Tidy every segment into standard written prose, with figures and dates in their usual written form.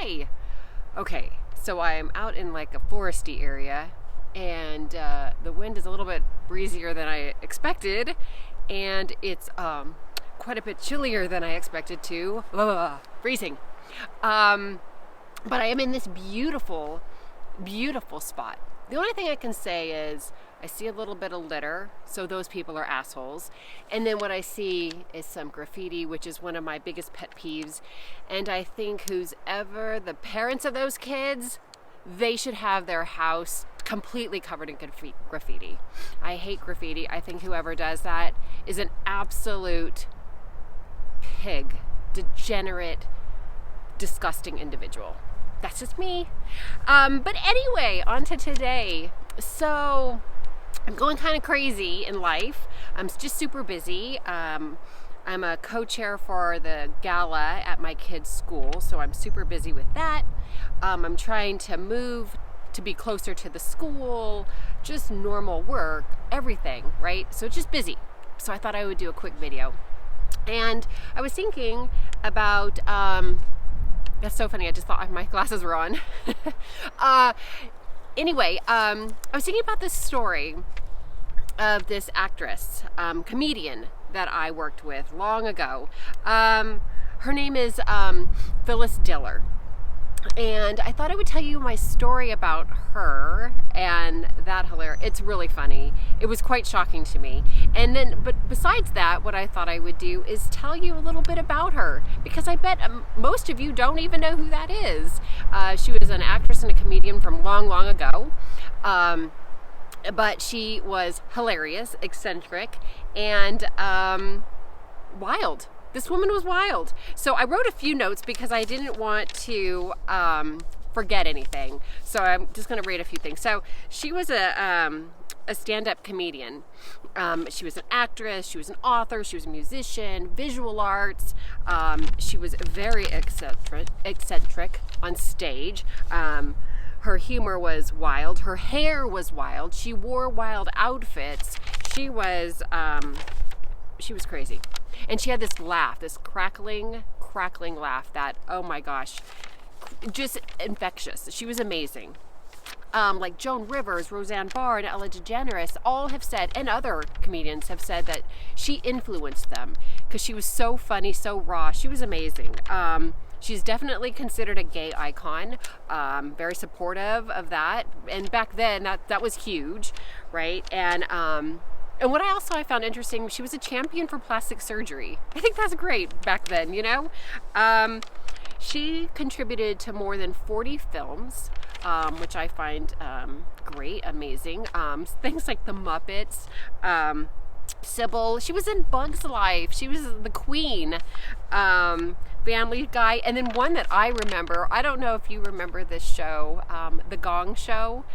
Hi. Okay, so I'm out in like a foresty area, and the wind is a little bit breezier than I expected, and it's quite a bit chillier than I expected to. Freezing. But I am in this beautiful, beautiful spot. The only thing I can say is I see a little bit of litter, so those people are assholes. And then what I see is some graffiti, which is one of my biggest pet peeves. And I think who's ever the parents of those kids, they should have their house completely covered in graffiti. I hate graffiti. I think whoever does that is an absolute pig, degenerate, disgusting individual. That's just me. But anyway, on to today. So I'm going kind of crazy in life. I'm just super busy. I'm a co-chair for the gala at my kids' school, so I'm super busy with that. I'm trying to move to be closer to the school, just normal work, everything, right? So it's just busy. So I thought I would do a quick video. And I was thinking about, that's so funny, I just thought my glasses were on. Anyway, I was thinking about this story of this actress, comedian that I worked with long ago. Her name is Phyllis Diller. And I thought I would tell you my story about her, and that hilarious. It's really funny. It was quite shocking to me. And then, but besides that, what I thought I would do is tell you a little bit about her, because I bet most of you don't even know who that is. She was an actress and a comedian from long, long ago. But she was hilarious, eccentric, and wild. This woman was wild. So I wrote a few notes because I didn't want to forget anything. So I'm just going to read a few things. So she was a stand-up comedian. She was an actress. She was an author. She was a musician, visual arts. She was very eccentric on stage. Her humor was wild. Her hair was wild. She wore wild outfits. She was crazy. And she had this laugh, this crackling laugh that, oh my gosh, just infectious. She was amazing. Like Joan Rivers, Roseanne Barr, and Ellen DeGeneres all have said, and other comedians have said, that she influenced them because she was so funny, so raw. She was amazing. She's definitely considered a gay icon, very supportive of that. And back then, that was huge, right? And what I found interesting, she was a champion for plastic surgery. I think that's great back then, you know? She contributed to more than 40 films, which I find great, amazing. Things like The Muppets, Sybil. She was in Bug's Life. She was the queen. Family Guy. And then one that I remember, I don't know if you remember this show, the Gong Show.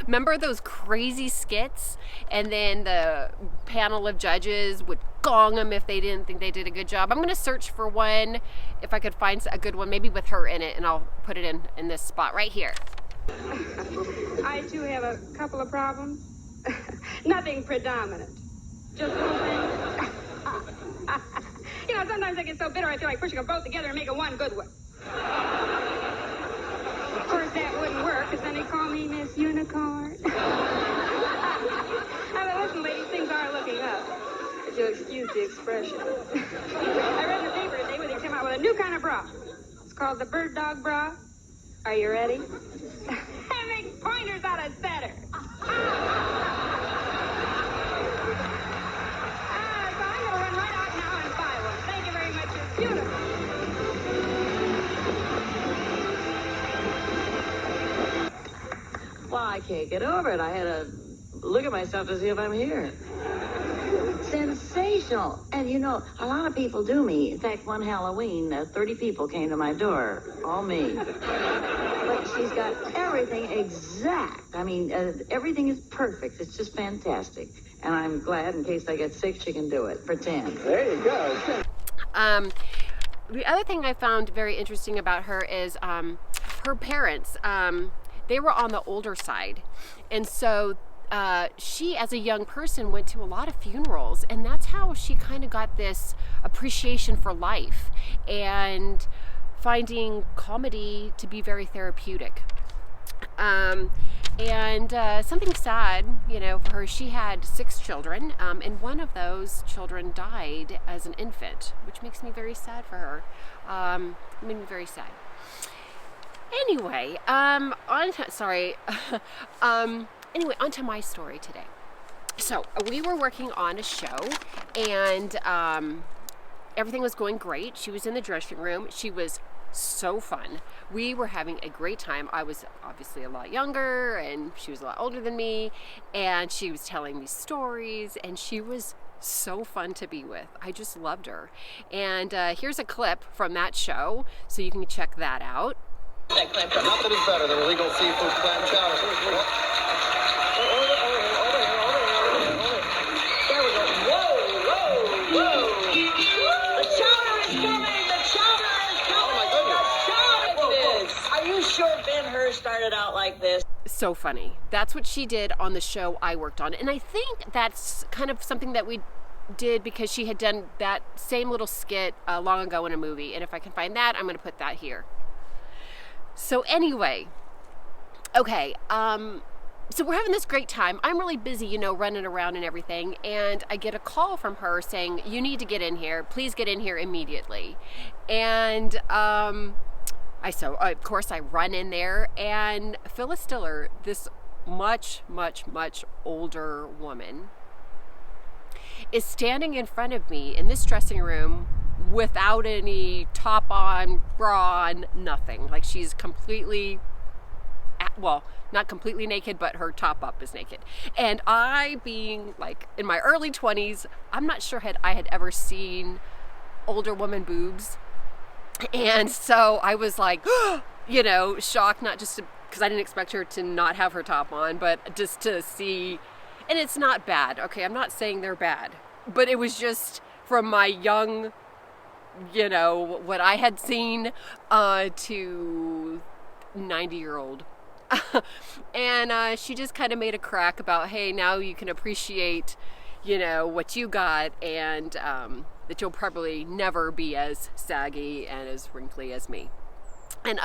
Remember those crazy skits? And then the panel of judges would gong them if they didn't think they did a good job. I'm going to search for one, if I could find a good one, maybe with her in it, and I'll put it in this spot right here. I too have a couple of problems. Nothing predominant. Just little things. You know, sometimes I get so bitter I feel like pushing them both together and making one good one. Of course, that wouldn't work, because then they'd call me Miss Unicorn. I mean, listen, ladies, things are looking up. If you'll excuse the expression. I read in the paper today where they came out with a new kind of bra. It's called the bird dog bra. Are you ready? It makes pointers out of setter. Well, I can't get over it. I had to look at myself to see if I'm here. Sensational. And you know, a lot of people do me. In fact, one Halloween, 30 people came to my door. All me. But she's got everything exact. I mean, everything is perfect. It's just fantastic. And I'm glad in case I get sick, she can do it. Pretend. There you go. The other thing I found very interesting about her is her parents. They were on the older side. And so she, as a young person, went to a lot of funerals. And that's how she kind of got this appreciation for life. And finding comedy to be very therapeutic. And something sad, for her, she had 6 children, and one of those children died as an infant, which makes me very sad for her. It made me very sad. Anyway, anyway, on to my story today. So we were working on a show, and everything was going great. She was in the dressing room. She was so fun. We were having a great time. I was obviously a lot younger, and she was a lot older than me, and she was telling these stories, and she was so fun to be with. I just loved her. And here's a clip from that show, so you can check that out. Nothing is better than illegal seafood clam chowder. There we go. Whoa. The chowder is coming. The chowder is coming. Oh, my goodness. The chowder is. Are you sure Ben-Hur started out like this? So funny. That's what she did on the show I worked on. And I think that's kind of something that we did because she had done that same little skit long ago in a movie. And if I can find that, I'm going to put that here. So anyway, okay, so we're having this great time. I'm really busy, running around and everything, and I get a call from her saying, you need to get in here. Please get in here immediately. And of course, I run in there, and Phyllis Diller, this much, much, much older woman, is standing in front of me in this dressing room without any top on, bra on, nothing. Like she's completely, not completely naked, but her top up is naked. And I, being like in my early 20s, I'm not sure I had ever seen older woman boobs. And so I was like, shocked, not just because I didn't expect her to not have her top on, but just to see, and it's not bad. Okay, I'm not saying they're bad, but it was just from my young, what I had seen to 90-year-old. And she just kind of made a crack about, hey, now you can appreciate, what you got, and that you'll probably never be as saggy and as wrinkly as me. And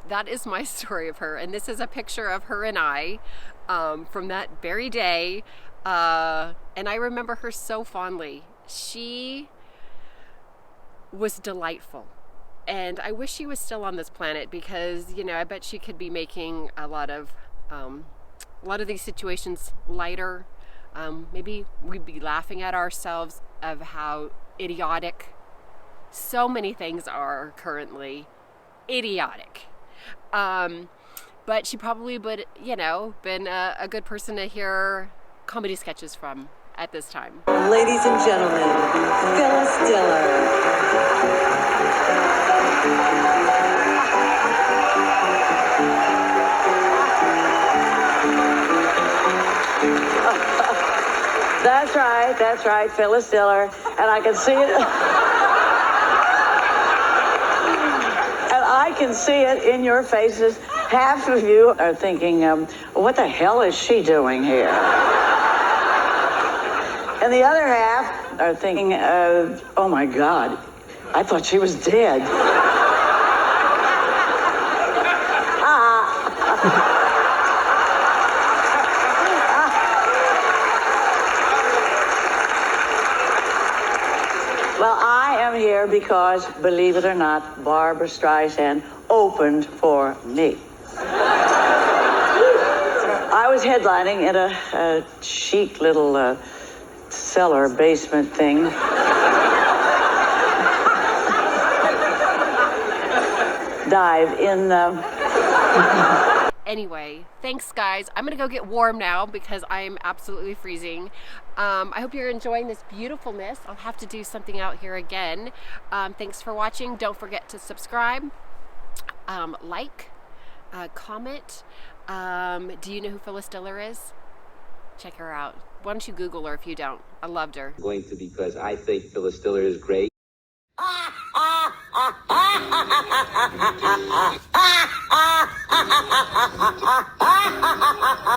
that is my story of her. And this is a picture of her and I from that very day. And I remember her so fondly. She was delightful, and I wish she was still on this planet because I bet she could be making a lot of these situations lighter. Maybe we'd be laughing at ourselves of how idiotic so many things are currently. Idiotic. But she probably would been a good person to hear comedy sketches from at this time. Ladies and gentlemen, Phyllis Diller. That's right, Phyllis Diller. And I can see it. And I can see it in your faces. Half of you are thinking, what the hell is she doing here? And the other half are thinking, oh my God, I thought she was dead. Well, I am here because, believe it or not, Barbra Streisand opened for me. I was headlining in a chic little cellar basement thing. Dive in. Anyway, thanks guys. I'm gonna go get warm now because I'm absolutely freezing. I hope you're enjoying this beautifulness. I'll have to do something out here again. Thanks for watching. Don't forget to subscribe, like, comment. Do you know who Phyllis Diller is? Check her out. Why don't you Google her if you don't? I loved her. Going to because I think Phyllis Diller is great.